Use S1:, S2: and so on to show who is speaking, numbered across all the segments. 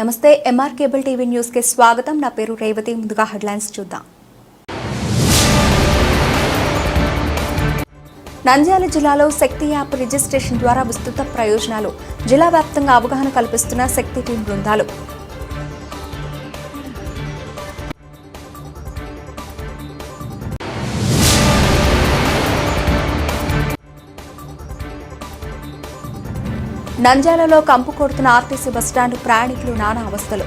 S1: నమస్తే MR cable TV news కి స్వాగతం. నా పేరు రేవతి. ముందుగా హెడ్లైన్స్ చూద్దాం. నంద్యాల జిల్లాలో శక్తి యాప్ రిజిస్ట్రేషన్ ద్వారా విస్తృత ప్రయోజనాలు. జిల్లా వ్యాప్తంగా అవగాహన కల్పిస్తున్న శక్తి టీం బృందాలు. నంద్యాలలో కంపు కొడుతున్న ఆర్టీసీ బస్టాండ్, ప్రయాణికులు నానా అవస్థలు.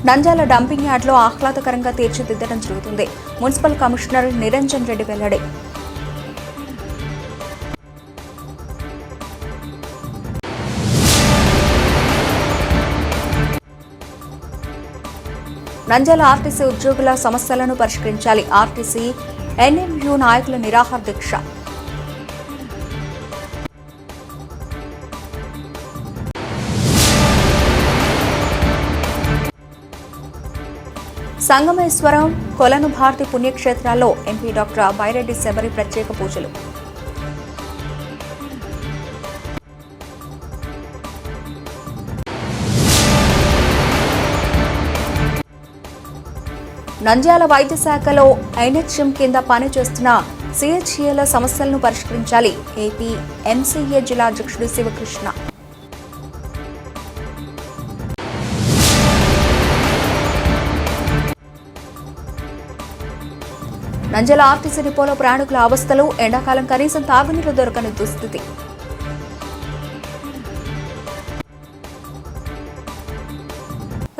S1: నంద్యాల డంపింగ్ యార్డ్లో ఆహ్లాదకరంగా తీర్చిదిద్దడం జరుగుతుంది. మున్సిపల్ కమిషనర్ నిరంజన్ రెడ్డి వెల్లడి. నంద్యాల ఆర్టీసీ ఉద్యోగుల సమస్యలను పరిష్కరించాలి. ఆర్టీసీ ఎన్ఎంయు నాయకుల నిరాహార దీక్ష. సంగమేశ్వరం, కొలను భారతి పుణ్యక్షేత్రాల్లో ఎంపీ డాక్టర్ బైరెడ్డి శబరి ప్రత్యేక పూజలు. నంద్యాల వైద్య శాఖలో ఎన్హెచ్ఎం కింద పనిచేస్తున్న సిహెచ్ఏల సమస్యలను పరిష్కరించాలి. ఏపీ ఎంసీఏ జిల్లా అధ్యక్షుడు శివకృష్ణ. నంద్యాల ఆర్టీసీ డిపోలో ప్రయాణికుల అవస్థలు. ఎండాకాలం కనీసం తాగునీరు దొరకని దుస్థితి.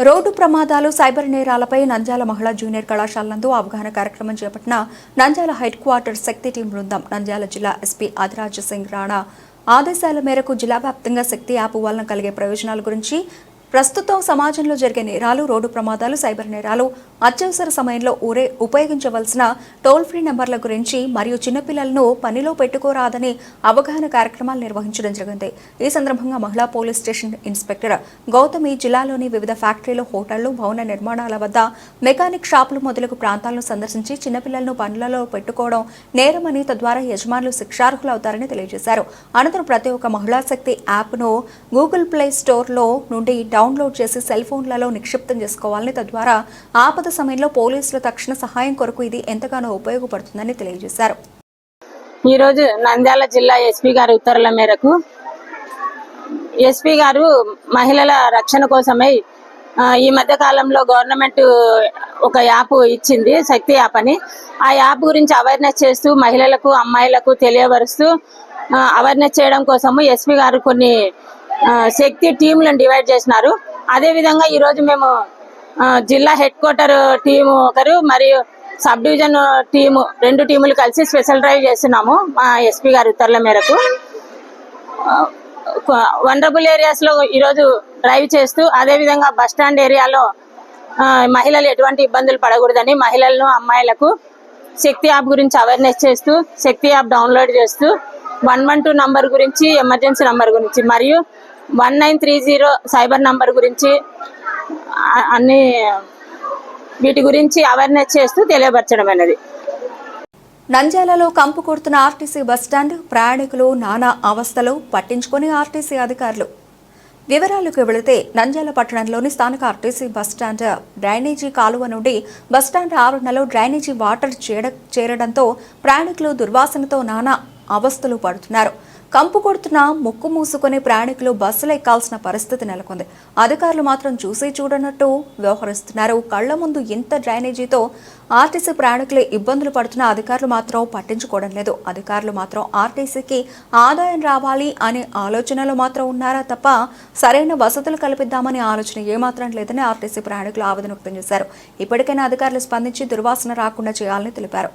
S1: రోడ్డు ప్రమాదాలు, సైబర్ నేరాలపై నంద్యాల మహిళా జూనియర్ కళాశాల నందు అవగాహన కార్యక్రమం చేపట్టిన నంద్యాల హెడ్ క్వార్టర్ శక్తి టీం బృందం. నంద్యాల జిల్లా ఎస్పీ ఆదిరాజ్ సింగ్ రాణా ఆదేశాల మేరకు జిల్లా వ్యాప్తంగా శక్తి యాప్ వలన కలిగే ప్రయోజనాల గురించి, ప్రస్తుతం సమాజంలో జరిగే నేరాలు, రోడ్డు ప్రమాదాలు, సైబర్ నేరాలు, అత్యవసర సమయంలో ఉపయోగించవలసిన టోల్ ఫ్రీ నెంబర్ల గురించి మరియు చిన్నపిల్లలను పనిలో పెట్టుకోరాదని అవగాహన కార్యక్రమాలు నిర్వహించడం జరిగింది. ఈ సందర్భంగా మహిళా పోలీస్ స్టేషన్ ఇన్స్పెక్టర్ గౌతమి జిల్లాలోని వివిధ ఫ్యాక్టరీలు, హోటళ్లు, భవన నిర్మాణాల వద్ద మెకానిక్ షాపులు మొదలగు ప్రాంతాలను సందర్శించి చిన్నపిల్లలను పనులలో పెట్టుకోవడం నేరమని, తద్వారా యజమానులు శిక్షార్హులవుతారని తెలియజేశారు. అనంతరం ప్రతి ఒక్క మహిళా శక్తి యాప్ను గూగుల్ ప్లే స్టోర్లో నుండి డౌన్లోడ్ చేసి సెల్ ఫోన్లలో నిక్షిప్తం చేసుకోవాలని, తద్వారా ఆపద సమయంలో పోలీసుల తక్షణ సహాయం కొరకు ఇది ఎంతగానో ఉపయోగపడుతుందని తెలియజేశారు.
S2: ఈరోజు నంద్యాల జిల్లా ఎస్పీ గారి ఉత్తర్వుల మేరకు ఎస్పీ గారు మహిళల రక్షణ కోసమై ఈ మధ్య కాలంలో గవర్నమెంట్ ఒక యాప్ ఇచ్చింది, శక్తి యాప్ అని. ఆ యాప్ గురించి అవేర్నెస్ చేస్తూ మహిళలకు, అమ్మాయిలకు తెలియపరుస్తూ అవేర్నెస్ చేయడం కోసము ఎస్పీ గారు కొన్ని శక్తి టీంలను డివైడ్ చేసినారు. అదే విధంగా ఈరోజు మేము జిల్లా హెడ్ క్వార్టర్ టీము ఒకరు మరియు సబ్ డివిజన్ టీము, 2 టీములు కలిసి స్పెషల్ డ్రైవ్ చేస్తున్నాము మా ఎస్పీ గారి ఉత్తర్వుల మేరకు. వనరబుల్ ఏరియాస్ లో ఈరోజు డ్రైవ్ చేస్తూ, అదేవిధంగా బస్టాండ్ ఏరియాలో మహిళలు ఎటువంటి ఇబ్బందులు పడకూడదని మహిళలను, అమ్మాయిలకు శక్తి యాప్ గురించి అవేర్నెస్ చేస్తూ, శక్తి యాప్ డౌన్లోడ్ చేస్తూ 112 నంబర్ గురించి, ఎమర్జెన్సీ నంబర్ గురించి మరియు 1930 సైబర్ నంబర్ గురించి అన్ని వీటి గురించి అవేర్నెస్ చేస్తూ తెలియపరచడం అనేది.
S1: నంద్యాలలో కంపు కొడుతున్న ఆర్టీసీ బస్టాండ్, ప్రయాణికులు నానా అవస్థలు పట్టించుకుని ఆర్టీసీ అధికారులు. వివరాలకు వెళితే నంద్యాల పట్టణంలోని స్థానిక ఆర్టీసీ బస్టాండ్ డ్రైనేజీ కాలువ నుండి బస్టాండ్ ఆవరణలో డ్రైనేజీ వాటర్ చేరడంతో ప్రయాణికులు దుర్వాసనతో నానా అవస్థలు పడుతున్నారు. కంపు కొడుతున్న ముక్కు మూసుకుని ప్రయాణికులు బస్సులు ఎక్కాల్సిన పరిస్థితి నెలకొంది. అధికారులు మాత్రం చూసి చూడనట్టు వ్యవహరిస్తున్నారు. కళ్ల ముందు ఇంత డ్రైనేజీతో ఆర్టీసీ ప్రయాణికులు ఇబ్బందులు పడుతున్న అధికారులు మాత్రం పట్టించుకోవడం లేదు. అధికారులు మాత్రం ఆర్టీసీకి ఆదాయం రావాలి అనే ఆలోచనలో మాత్రం ఉన్నారా తప్ప సరైన వసతులు కల్పిద్దామనే ఆలోచన ఏమాత్రం లేదని ఆర్టీసీ ప్రయాణికులు ఆవేదన వ్యక్తం చేశారు. ఇప్పటికైనా అధికారులు స్పందించి దుర్వాసన రాకుండా చేయాలని తెలిపారు.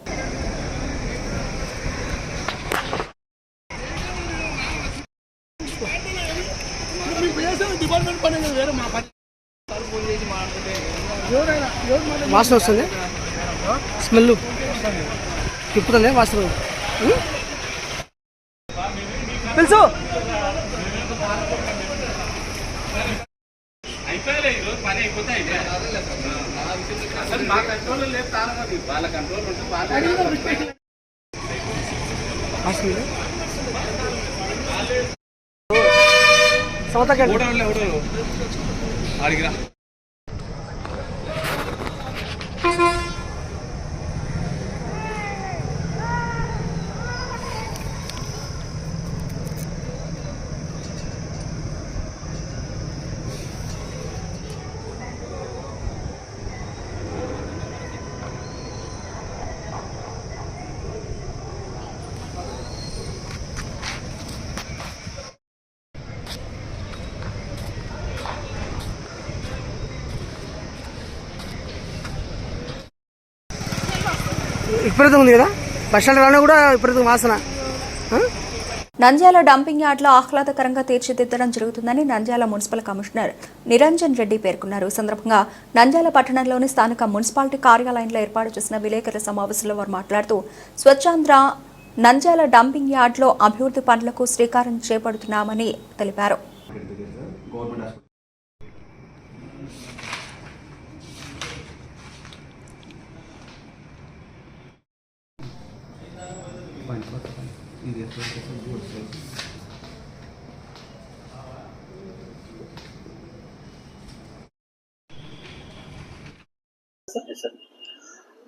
S3: వాసన వస్తుంది, స్మెల్ తిప్పుతుంది వాసన తెలుసు. అయిపోయలే ఈరోజు పని అయిపోతే అయిపోయా. హాస్పిటల్ సౌతకండి విపరీతం ఉంది కదా బస్ స్టాండ్ రావడం కూడా విపరీతం వాసన.
S1: నంద్యాల డంపింగ్ యార్డ్లో ఆహ్లాదకరంగా తీర్చిదిద్దడం జరుగుతుందని నంద్యాల మున్సిపల్ కమిషనర్ నిరంజన్ రెడ్డి పేర్కొన్నారు. ఈ సందర్భంగా నంద్యాల పట్టణంలోని స్థానిక మున్సిపాలిటీ కార్యాలయంలో ఏర్పాటు చేసిన విలేకరుల సమావేశంలో వారు మాట్లాడుతూ స్వచ్ఛాంధ్ర నంద్యాల డంపింగ్ యార్డ్లో అభివృద్ధి పనులకు శ్రీకారం చేపడుతున్నామని తెలిపారు.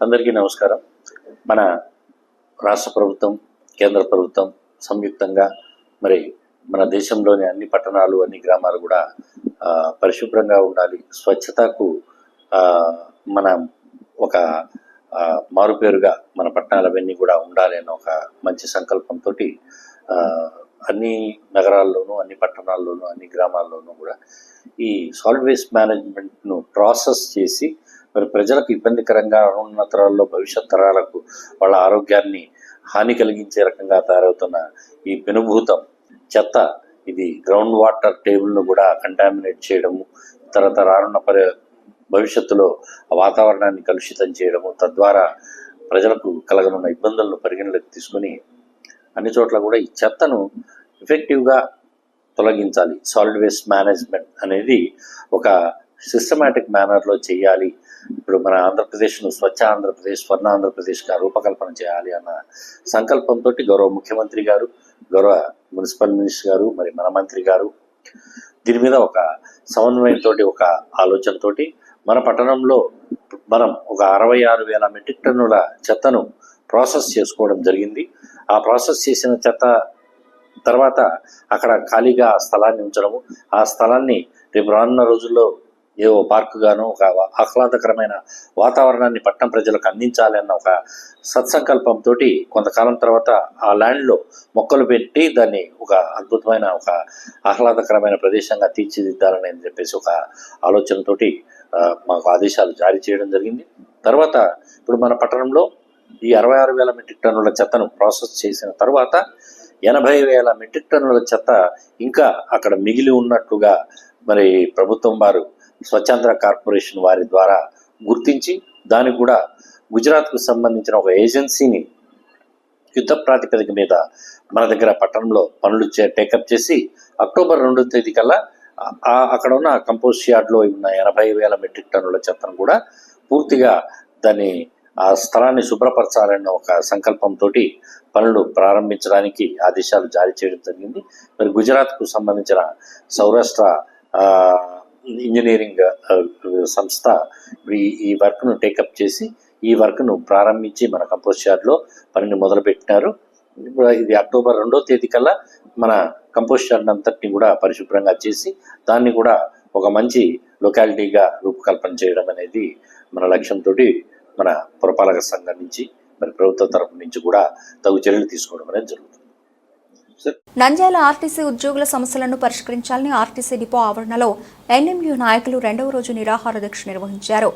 S4: అందరికీ నమస్కారం. మన రాష్ట్ర ప్రభుత్వం, కేంద్ర ప్రభుత్వం సంయుక్తంగా మరి మన దేశంలోని అన్ని పట్టణాలు, అన్ని గ్రామాలు కూడా పరిశుభ్రంగా ఉండాలి, స్వచ్ఛతకు మన ఒక మారుపేరుగా మన పట్టణాలవన్నీ కూడా ఉండాలి అన్న ఒక మంచి సంకల్పంతో అన్ని నగరాల్లోనూ, అన్ని పట్టణాల్లోనూ, అన్ని గ్రామాల్లోనూ కూడా ఈ సాలిడ్ వేస్ట్ మేనేజ్మెంట్ను ప్రాసెస్ చేసి మరి ప్రజలకు ఇబ్బందికరంగా ఉన్న తరాల్లో, భవిష్యత్ తరాలకు వాళ్ళ ఆరోగ్యాన్ని హాని కలిగించే రకంగా తయారవుతున్న ఈ పెనుభూతం చెత్త, ఇది గ్రౌండ్ వాటర్ టేబుల్ను కూడా కంటామినేట్ చేయడము, తర్వాత రానున్న భవిష్యత్తులో వాతావరణాన్ని కలుషితం చేయడము, తద్వారా ప్రజలకు కలగనున్న ఇబ్బందులను పరిగణలోకి తీసుకుని అన్ని చోట్ల కూడా ఈ చెత్తను ఎఫెక్టివ్గా తొలగించాలి. సాలిడ్ వేస్ట్ మేనేజ్మెంట్ అనేది ఒక సిస్టమాటిక్ మేనర్లో చేయాలి. ఇప్పుడు మన ఆంధ్రప్రదేశ్ను స్వచ్ఛ ఆంధ్రప్రదేశ్, స్వర్ణ ఆంధ్రప్రదేశ్గా రూపకల్పన చేయాలి అన్న సంకల్పంతో గౌరవ ముఖ్యమంత్రి గారు, గౌరవ మున్సిపల్ మినిస్టర్ గారు, మరి మన మంత్రి గారు దీని మీద ఒక సమన్వయంతో, ఒక ఆలోచనతో మన పట్టణంలో మనం ఒక 66,000 మెట్రిక్ టన్నుల చెత్తను ప్రాసెస్ చేసుకోవడం జరిగింది. ఆ ప్రాసెస్ చేసిన చెత్త తర్వాత అక్కడ ఖాళీగా స్థలాన్ని ఉంచడము, ఆ స్థలాన్ని రేపు రానున్న రోజుల్లో ఏవో పార్కు గాను ఒక ఆహ్లాదకరమైన వాతావరణాన్ని పట్టణ ప్రజలకు అందించాలి అన్న ఒక సత్సంకల్పంతో కొంతకాలం తర్వాత ఆ ల్యాండ్లో మొక్కలు పెట్టి దాన్ని ఒక అద్భుతమైన, ఒక ఆహ్లాదకరమైన ప్రదేశంగా తీర్చిదిద్దాలని చెప్పేసి ఒక ఆలోచనతోటి మాకు ఆదేశాలు జారీ చేయడం జరిగింది. తర్వాత ఇప్పుడు మన పట్టణంలో ఈ 66,000 మెట్రిక్ టన్నుల చెత్తను ప్రాసెస్ చేసిన తర్వాత 80,000 మెట్రిక్ టన్నుల చెత్త ఇంకా అక్కడ మిగిలి ఉన్నట్లుగా మరి ప్రభుత్వం వారు స్వచ్ఛాంధ్ర కార్పొరేషన్ వారి ద్వారా గుర్తించి దానికి కూడా గుజరాత్కు సంబంధించిన ఒక ఏజెన్సీని యుద్ధ ప్రాతిపదిక మీద మన దగ్గర పట్టణంలో పనులు టేకప్ చేసి అక్టోబర్ 2వ తేదీ కల్లా అక్కడ ఉన్న కంపోస్ట్ యార్డ్లో ఉన్న 80,000 మెట్రిక్ టన్నుల చెత్తను కూడా పూర్తిగా దాన్ని ఆ స్థలాన్ని శుభ్రపరచాలన్న ఒక సంకల్పంతో పనులు ప్రారంభించడానికి ఆదేశాలు జారీ చేయడం జరిగింది. మరి గుజరాత్కు సంబంధించిన సౌరాష్ట్ర ఇంజనీరింగ్ సంస్థ ఈ వర్క్ను టేకప్ చేసి ఈ వర్క్ను ప్రారంభించి మన కంపోస్ట్ యార్డ్లో పనిని మొదలుపెట్టినారు. ఇప్పుడు ఇది అక్టోబర్ 2వ తేదీ కల్లా మన కంపోస్ట్ యార్డ్ అంతటిని కూడా పరిశుభ్రంగా చేసి దాన్ని కూడా ఒక మంచి లొకాలిటీగా రూపకల్పన చేయడం అనేది మన లక్ష్యంతో మన పురపాలక సంఘం నుంచి, మరి ప్రభుత్వ తరపు నుంచి కూడా తగు చర్యలు తీసుకోవడం అనేది జరుగుతుంది.
S1: నంద్యాల ఆర్టీసీ ఉద్యోగుల సమస్యలను పరిష్కరించాలని ఆర్టీసీ డిపో ఆవరణలో ఎన్ఎంయూ నాయకులు 2వ రోజు నిరాహార దీక్ష నిర్వహించారు.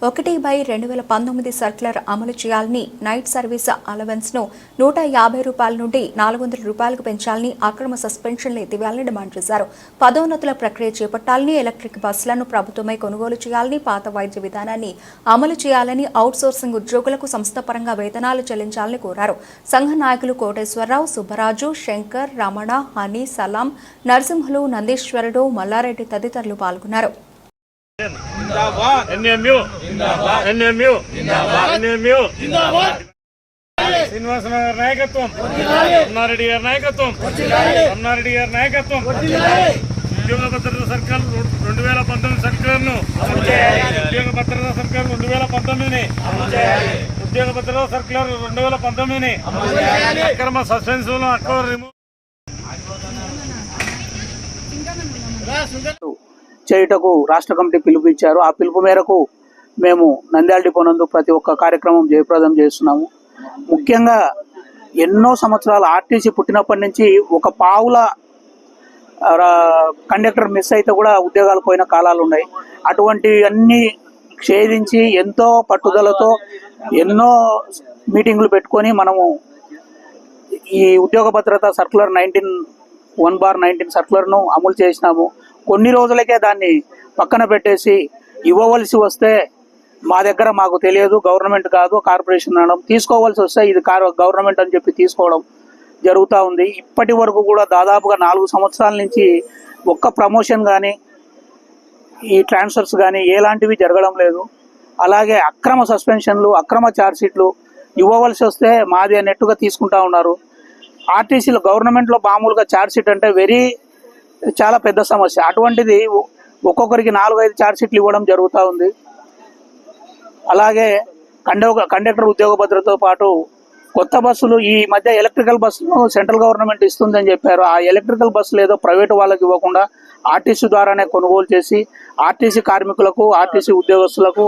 S1: 1/2019 సర్క్యులర్ అమలు చేయాలని, నైట్ సర్వీస్ అలవెన్స్ను 150 రూపాయల నుండి 400 రూపాయలకు పెంచాలని, అక్రమ సస్పెన్షన్లు ఎత్తివేయాలని డిమాండ్ చేశారు. పదోన్నతుల ప్రక్రియ చేపట్టాలని, ఎలక్ట్రిక్ బస్సులను ప్రభుత్వమే కొనుగోలు చేయాలని, పాత వైద్య విధానాన్ని అమలు చేయాలని, అవుట్సోర్సింగ్ ఉద్యోగులకు సంస్థపరంగా వేతనాలు చెల్లించాలని కోరారు. సంఘ నాయకులు కోటేశ్వరరావు, సుబ్బరాజు, శంకర్, రమణ, హనీ, సలాం, నరసింహులు, నందీశ్వరుడు, మల్లారెడ్డి తదితరులు పాల్గొన్నారు.
S5: NMU శ్రీనివాసరావు నాయకత్వం, అన్నారెడ్డి గారి నాయకత్వం, ఉద్యోగ భద్రత సర్కార్ 2019 సర్కార్ను ఉద్యోగ భద్రత సర్కార్ 2019ని ఉద్యోగ భద్రత సర్కార్ 2019ని అక్రమ సస్పెన్షన్ అక్రమ రిమూవ్
S6: చేయుటకు రాష్ట్ర కమిటీ పిలుపు ఇచ్చారు. ఆ పిలుపు మేరకు మేము నంద్యాల డిపో నందు ప్రతి ఒక్క కార్యక్రమం జయప్రదం చేస్తున్నాము. ముఖ్యంగా ఎన్నో సంవత్సరాలు ఆర్టీసీ పుట్టినప్పటి నుంచి ఒక పావుల కండక్టర్ మిస్ అయితే కూడా ఉద్యోగాలు పోయిన కాలాలు ఉన్నాయి. అటువంటి అన్ని ఛేదించి ఎంతో పట్టుదలతో ఎన్నో మీటింగ్లు పెట్టుకొని మనము ఈ ఉద్యోగ భద్రత సర్క్యులర్ 1/19 సర్క్యులర్ను అమలు చేసినాము. కొన్ని రోజులకే దాన్ని పక్కన పెట్టేసి ఇవ్వవలసి వస్తే మా దగ్గర మాకు తెలియదు, గవర్నమెంట్ కాదు కార్పొరేషన్ అనడం, తీసుకోవాల్సి వస్తే ఇది గవర్నమెంట్ అని చెప్పి తీసుకోవడం జరుగుతూ ఉంది. ఇప్పటి వరకు కూడా దాదాపుగా 4 సంవత్సరాల నుంచి ఒక్క ప్రమోషన్ కానీ ఈ ట్రాన్స్ఫర్స్ కానీ ఎలాంటివి జరగడం లేదు. అలాగే అక్రమ సస్పెన్షన్లు, అక్రమ ఛార్జ్షీట్లు ఇవ్వవలసి వస్తే మాది అన్నట్టుగా తీసుకుంటా ఉన్నారు. ఆర్టీసీలో గవర్నమెంట్లో మామూలుగా ఛార్జ్షీట్ అంటే చాలా పెద్ద సమస్య. అటువంటిది ఒక్కొక్కరికి 4-5 ఛార్జ్షీట్లు ఇవ్వడం జరుగుతూ ఉంది. అలాగే కండక్టర్ ఉద్యోగ భద్రతతో పాటు కొత్త బస్సులు ఈ మధ్య ఎలక్ట్రికల్ బస్సును సెంట్రల్ గవర్నమెంట్ ఇస్తుందని చెప్పారు. ఆ ఎలక్ట్రికల్ బస్సులు ఏదో ప్రైవేటు వాళ్ళకి ఇవ్వకుండా ఆర్టీసీ ద్వారానే కొనుగోలు చేసి ఆర్టీసీ కార్మికులకు, ఆర్టీసీ ఉద్యోగస్తులకు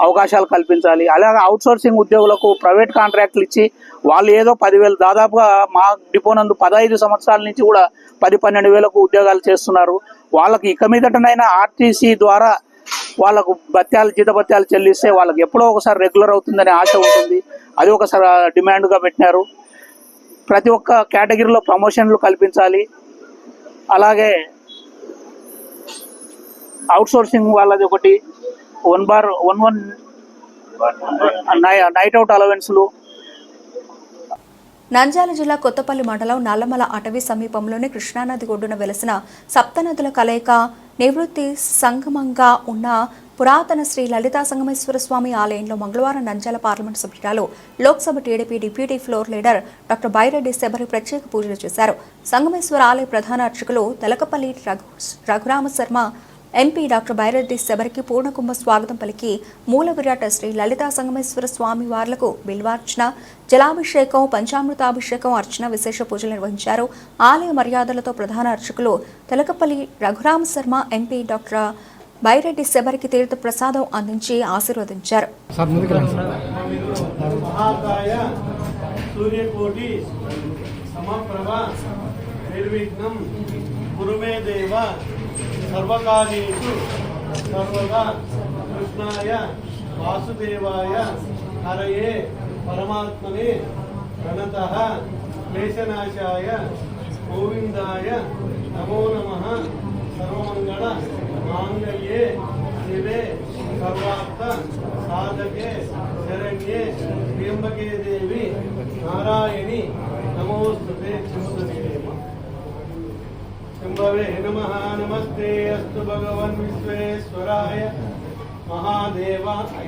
S6: అవకాశాలు కల్పించాలి. అలాగే అవుట్సోర్సింగ్ ఉద్యోగులకు ప్రైవేట్ కాంట్రాక్ట్లు ఇచ్చి వాళ్ళు ఏదో 10,000 దాదాపుగా మా డిపో నందు 15 సంవత్సరాల నుంచి కూడా 10-12 వేలకు ఉద్యోగాలు చేస్తున్నారు. వాళ్ళకి ఇక మీదటనైనా ఆర్టీసీ ద్వారా వాళ్ళకు జీతభత్యాలు చెల్లిస్తే వాళ్ళకి ఎప్పుడో ఒకసారి రెగ్యులర్ అవుతుందనే ఆశ ఉంటుంది. అది ఒకసారి డిమాండ్గా పెట్టినారు. ప్రతి ఒక్క కేటగిరీలో ప్రమోషన్లు కల్పించాలి. అలాగే అవుట్సోర్సింగ్ వాళ్ళది ఒకటి 1/11 నైట్ అవుట్ అలవెన్స్లు.
S1: నంద్యాల జిల్లా కొత్తపల్లి మండలం నల్లమల అటవీ సమీపంలోని కృష్ణానది ఒడ్డున వెలసిన సప్తనదుల కలయిక నివృత్తి సంగమంగా ఉన్న పురాతన శ్రీ లలితా సంగమేశ్వర స్వామి ఆలయంలో మంగళవారం నంద్యాల పార్లమెంటు సభ్యురాలు Lok Sabha TDP deputy floor leader doctor Byreddy Shabari ప్రత్యేక పూజలు చేశారు. సంగమేశ్వర ఆలయ ప్రధాన అర్చకులు తెలకపల్లి రఘురామ శర్మ ఎంపీ డాక్టర్ బైరెడ్డి శబరికి పూర్ణకుంభ స్వాగతం పలికి మూల విరాట శ్రీ లలితా సంగమేశ్వర స్వామి వార్లకు బిల్వార్చన, జలాభిషేకం, పంచామృతాభిషేకం, అర్చన, విశేష పూజలు నిర్వహించారు. ఆలయ మర్యాదలతో ప్రధాన అర్చకులు తెలకపల్లి రఘురామ శర్మ ఎంపీ డాక్టర్ బైరెడ్డి శబరికి తీర్థ ప్రసాదం అందించి ఆశీర్వదించారు.
S7: సర్వకార్యేషు సర్వదా కృష్ణాయ వాసుదేవాయ హరయే పరమాత్మనే ప్రణతః క్లేశనాశాయ గోవిందాయ నమో నమః. సర్వమంగళ మాంగళ్యే శివే సర్వార్థ సాధకే శరణ్యే త్ర్యంబకే దేవి నారాయణి నమోస్తుతే. శంభవే నమః. నమస్తే అస్తు భగవన్ విశ్వేశ్వరాయ మహాదేవాయ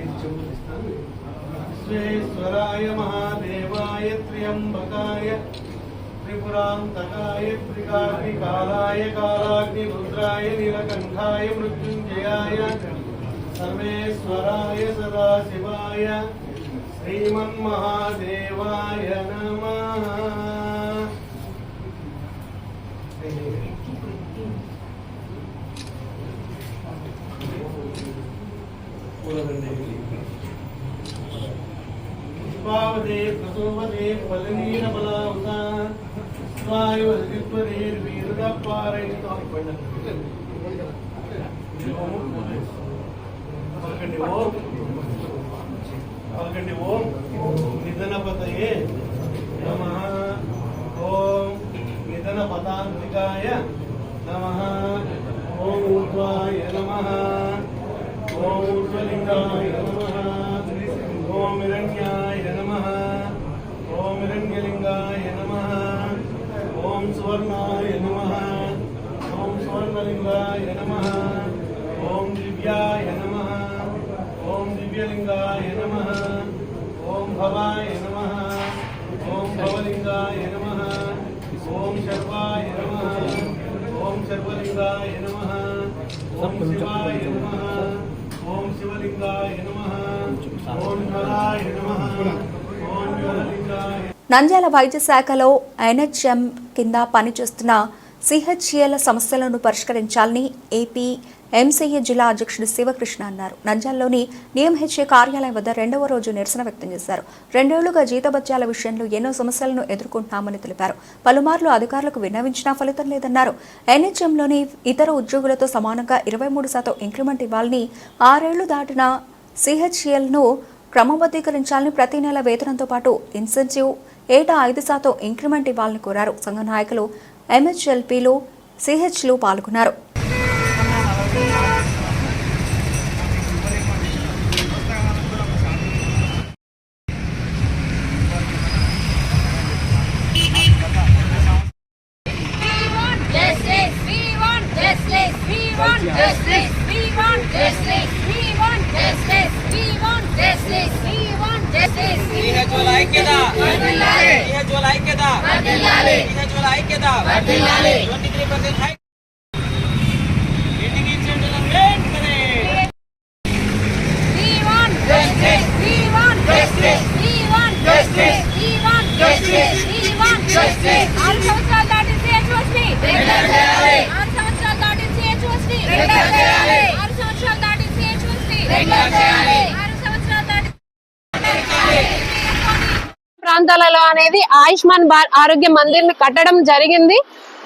S7: విశ్వేశ్వరాయ మహాదేవాయ త్ర్యంబకాయ త్రిపురాంతకాయ త్రికాగ్నికాలాయ కాలాగ్నిరుద్రాయ నీలకంఠాయ మృత్యుంజయాయ సర్వేశ్వరాయ సదాశివాయ శ్రీమన్మహాదేవాయ నమః. పుష్పావదే ప్రసోవదే ఫలనీర బలావతా స్వాయుర్వీరుదప్పారైతో పలకండి. ఓం నిధనపతయే నమః. ఓం నిధనపతాంతికాయ నమః. ఓం ఊర్ధ్వాయ నమః. ఓం ఊర్ధ్వలింగాయ నమః. ఓం హిరణ్యాయ నమః. ఓం హిరణ్యలింగాయ నమః. ఓం సువర్ణాయ నమః. ఓం సువర్ణలింగాయ నమః. ఓం దివ్యాయ शिवाय नमः ओम भवाय नमः ओम भवलिंगाय नमः ओम शर्वाय नमः ओम शर्वलिंगाय नमः ओम शिवाय नमः ओम शिवलिंगाय नमः ओम हराय नमः ओम ज्वललिंगाय
S1: నంద్యాల వైద్య శాఖలో ఎన్హెచ్ఎం కింద పనిచేస్తున్న సిహెచ్ఎల్ సమస్యలను పరిష్కరించాలని ఏపీ ఎంసీఏ జిల్లా అధ్యక్షుడు శివకృష్ణ అన్నారు. నంద్యాలలోని నిఎంహెచ్ఏ కార్యాలయం వద్ద 2వ రోజు నిరసన వ్యక్తం చేశారు. 2 ఏళ్లుగా జీతభత్యాల విషయంలో ఎన్నో సమస్యలను ఎదుర్కొంటున్నామని తెలిపారు. పలుమార్లు అధికారులకు విన్నవించినా ఫలితం లేదన్నారు. ఎన్హెచ్ఎంలోని ఇతర ఉద్యోగులతో సమానంగా 23% ఇంక్రిమెంట్ ఇవ్వాలని, 6 ఏళ్లు దాటిన సిహెచ్ఎల్ను క్రమబద్ధీకరించాలని, ప్రతి నెల వేతనంతో పాటు ఇన్సెంటివ్ ఏటా 5% ఇంక్రిమెంట్ ఇవ్వాలని కోరారు. సంఘ నాయకులు, ఎంహెచ్ఎల్పీలు, సిహెచ్లు పాల్గొన్నారు.
S8: ప్రాంతాలలో అనేది ఆయుష్మాన్ ఆరోగ్య మందిర్ ని కట్టడం జరిగింది.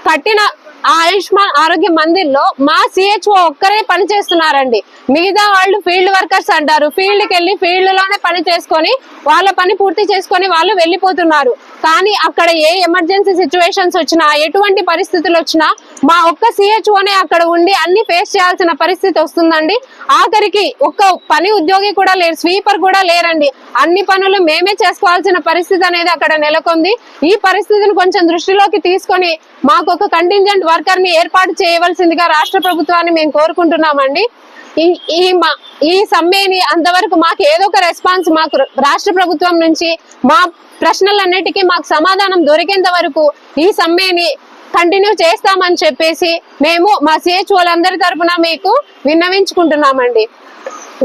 S8: కట్టిన ఆయుష్మాన్ ఆరోగ్య మందిర్ లో మా సిహెచ్ఓ ఒక్కరే పని చేస్తున్నారండి. మిగతా వాళ్ళు ఫీల్డ్ వర్కర్స్ అంటారు. ఫీల్డ్ కి వెళ్ళి ఫీల్డ్ లోనే పని చేసుకొని వాళ్ళ పని పూర్తి చేసుకొని వాళ్ళు వెళ్ళిపోతున్నారు. కానీ అక్కడ ఏ ఎమర్జెన్సీ సిచ్యువేషన్స్ వచ్చినా, ఎటువంటి పరిస్థితులు వచ్చినా మా ఒక్క సిహెచ్ఓనే అక్కడ ఉండి అన్ని ఫేస్ చేయాల్సిన పరిస్థితి వస్తుందండి. ఆఖరికి ఒక్క పని ఉద్యోగి కూడా లేరు, స్వీపర్ కూడా లేరండి. అన్ని పనులు మేమే చేసుకోవాల్సిన పరిస్థితి అనేది అక్కడ నెలకొంది. ఈ పరిస్థితిని కొంచెం దృష్టిలోకి తీసుకొని మాకు ఒక కంటింజెంట్ వర్కర్ ని ఏర్పాటు చేయవలసిందిగా రాష్ట్ర ప్రభుత్వాన్ని మేము కోరుకుంటున్నామండి. ఈ సమ్మెని అంతవరకు మాకు ఏదో ఒక రెస్పాన్స్ మాకు రాష్ట్ర ప్రభుత్వం నుంచి మా ప్రశ్నలన్నిటికీ మాకు సమాధానం దొరికేంత వరకు ఈ సమ్మెని కంటిన్యూ చేస్తామని చెప్పేసి మేము మా సిహెచ్ఓలందరి తరఫున మీకు విన్నవించుకుంటున్నామండి.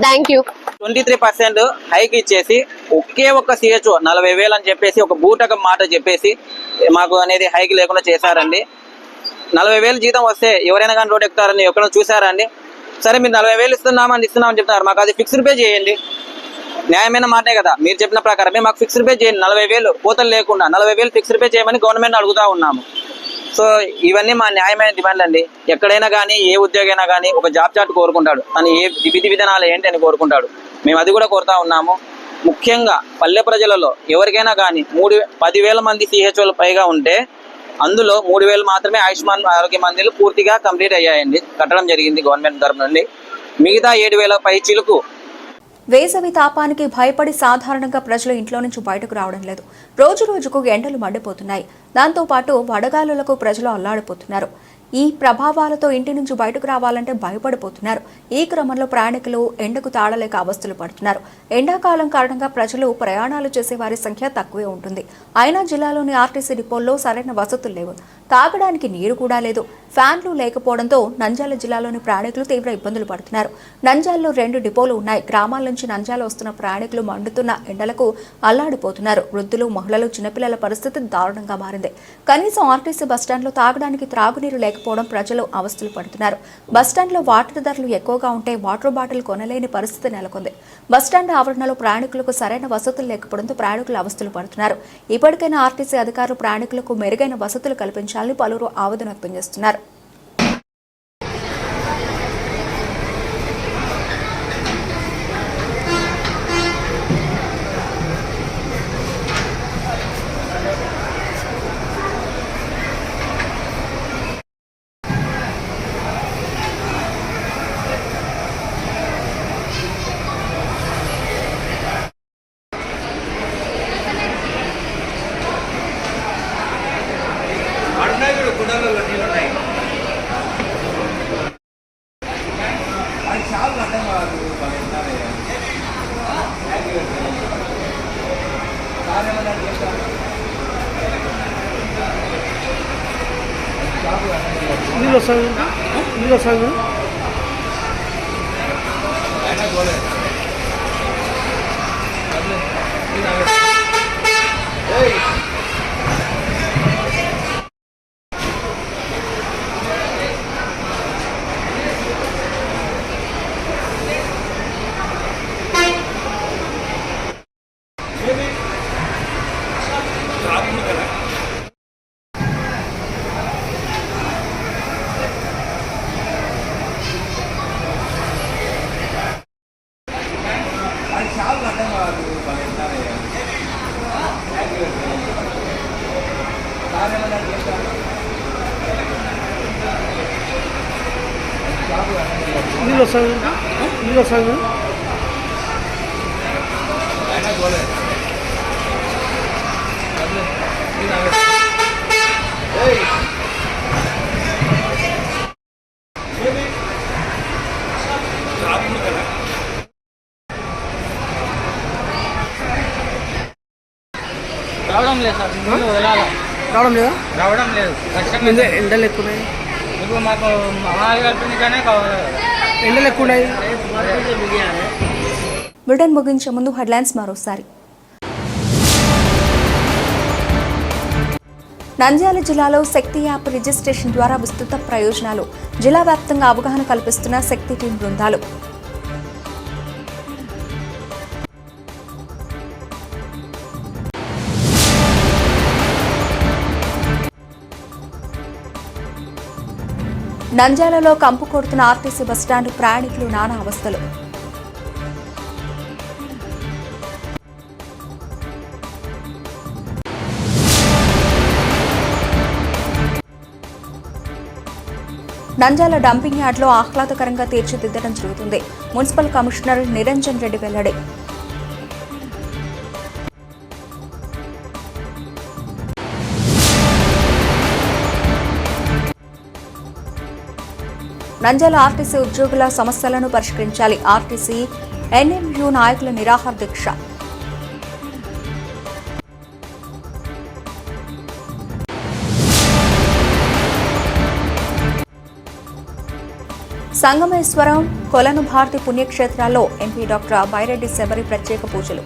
S8: Thank you.
S9: 23% హైక్ ఇచ్చేసి ఒకే ఒక్క సిహెచ్ఓ 40,000 అని చెప్పేసి ఒక బూటకం మాట చెప్పేసి మాకు అనేది హైక్ లేకుండా చేశారండి. 40,000 జీతం వస్తే ఎవరైనా కానీ రోడ్ ఎక్కుతారని ఎక్కడో చూసారండి? సరే, మీరు 40,000 ఇస్తున్నామని చెప్తున్నారు, మాకు అది ఫిక్స్డ్ పే చేయండి. న్యాయమైన మాటే కదా. మీరు చెప్పిన ప్రకారమే మాకు ఫిక్స్డ్ పే చేయండి. 40,000 కోతలు లేకుండా 40,000 ఫిక్స్డ్ పే చేయమని గవర్నమెంట్ అడుగుతా ఉన్నాము. సో ఇవన్నీ మా న్యాయమైన డిమాండ్ అండి. ఎక్కడైనా కానీ ఏ ఉద్యోగి అయినా కానీ ఒక జాబ్ చార్ట్ కోరుకుంటాడు, తను ఏ విధి విధానాలు ఏంటి అని కోరుకుంటాడు. మేము అది కూడా కోరుతా ఉన్నాము. ముఖ్యంగా పల్లె ప్రజలలో ఎవరికైనా కానీ 10,000 మంది సిహెచ్ఓలు పైగా ఉంటే అందులో 3,000 మాత్రమే ఆయుష్మాన్ ఆరోగ్య మందిర్లు పూర్తిగా కంప్లీట్ అయ్యాయండి, కట్టడం జరిగింది గవర్నమెంట్ తరఫు నుండి. మిగతా 7,000 పై చిలుకు.
S1: వేసవి తాపానికి భయపడి సాధారణంగా ప్రజలు ఇంట్లో నుంచి బయటకు రావడం లేదు. రోజు రోజుకు ఎండలు మండిపోతున్నాయి. దాంతోపాటు వడగాలులకు ప్రజలు అల్లాడిపోతున్నారు. ఈ ప్రభావాలతో ఇంటి నుంచి బయటకు రావాలంటే భయపడిపోతున్నారు. ఈ క్రమంలో ప్రయాణికులు ఎండకు తాళలేక అవస్థలు పడుతున్నారు. ఎండాకాలం కారణంగా ప్రజలు ప్రయాణాలు చేసే వారి సంఖ్య తక్కువే ఉంటుంది. అయినా జిల్లాలోని ఆర్టీసీ డిపోల్లో సరైన వసతులు లేవు. తాగడానికి నీరు కూడా లేదు. ఫ్యాన్లు లేకపోవడంతో నంద్యాల జిల్లాలోని ప్రయాణికులు తీవ్ర ఇబ్బందులు పడుతున్నారు. నంద్యాలలో 2 డిపోలు ఉన్నాయి. గ్రామాల నుంచి నంద్యాల వస్తున్న ప్రయాణికులు మండుతున్న ఎండలకు అల్లాడిపోతున్నారు. వృద్ధులు, మహిళలు, చిన్నపిల్లల పరిస్థితి దారుణంగా మారింది. కనీసం ఆర్టీసీ బస్టాండ్లో తాగడానికి త్రాగునీరు లేకపోవడం ప్రజలు అవస్థలు పడుతున్నారు. బస్టాండ్లో వాటర్ ధరలు ఎక్కువగా ఉంటే వాటర్ బాటిల్ కొనలేని పరిస్థితి నెలకొంది. బస్టాండ్ ఆవరణలో ప్రయాణికులకు సరైన వసతులు లేకపోవడంతో ప్రయాణికులు అవస్థలు పడుతున్నారు. ఇప్పటికైనా ఆర్టీసీ అధికారులు ప్రయాణికులకు మెరుగైన వసతులు కల్పించాలని పలువురు ఆవేదన వ్యక్తం చేస్తున్నారు.
S7: గుడాలలో నీళ్ళు ఉన్నాయి.
S3: నీళ్ళు వస్తాను నీళ్ళు వస్తాను
S9: రావడం లేదు సార్,
S3: రావడం లేదా?
S9: రావడం లేదు.
S3: ఎండలు ఎక్కువ ఉన్నాయి.
S9: ఇప్పుడు మాకు కలిపినగానే కావాలి.
S3: ఎండలు ఎక్కువ ఉన్నాయి.
S1: బులెటిన్ ముగించే ముందు హెడ్లైన్స్ మరోసారి. నంద్యాల జిల్లాలో శక్తి యాప్ రిజిస్ట్రేషన్ ద్వారా విస్తృత ప్రయోజనాలు. జిల్లా వ్యాప్తంగా అవగాహన కల్పిస్తున్న శక్తి టీం బృందాలు. నంద్యాలలో కంపు కొడుతున్న ఆర్టీసీ బస్టాండ్, ప్రయాణికులు నానా అవస్థలు. నంద్యాల డంపింగ్ యార్డ్లో ఆహ్లాదకరంగా తీర్చిదిద్దడం జరుగుతుంది. మున్సిపల్ కమిషనర్ నిరంజన్ రెడ్డి వెల్లడి. నంద్యాల ఆర్టీసీ ఉద్యోగుల సమస్యలను పరిష్కరించాలి. ఆర్టీసీ ఎన్ఎంయు నాయకుల నిరాహార దీక్ష. సంగమేశ్వరం, కొలను భారతి పుణ్యక్షేత్రాల్లో ఎంపీ డాక్టర్ బైరెడ్డి శబరి ప్రత్యేక పూజలు.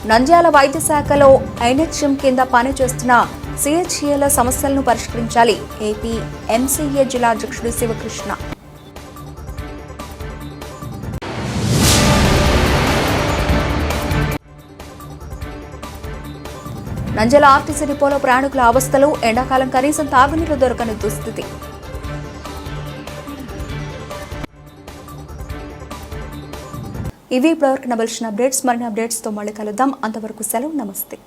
S1: నంద్యాల వైద్య శాఖలో ఎన్హెచ్ఎం కింద పనిచేస్తున్న సిహెచ్ఏల సమస్యలను పరిష్కరించాలి. ఏపీ ఎంసీఏ జిల్లా అధ్యక్షుడు శివకృష్ణ. నంద్యాల ఆర్టీసీ డిపోలో ప్రయాణికుల అవస్థలు. ఎండాకాలం కనీసం తాగునీరు దొరకని దుస్థితి. ఇవి ఇప్పటివరకు నవలసిన అప్డేట్స్. మరిన్ని అప్డేట్స్తో మళ్ళీ కలుద్దాం. అంతవరకు సెలవు. నమస్తే.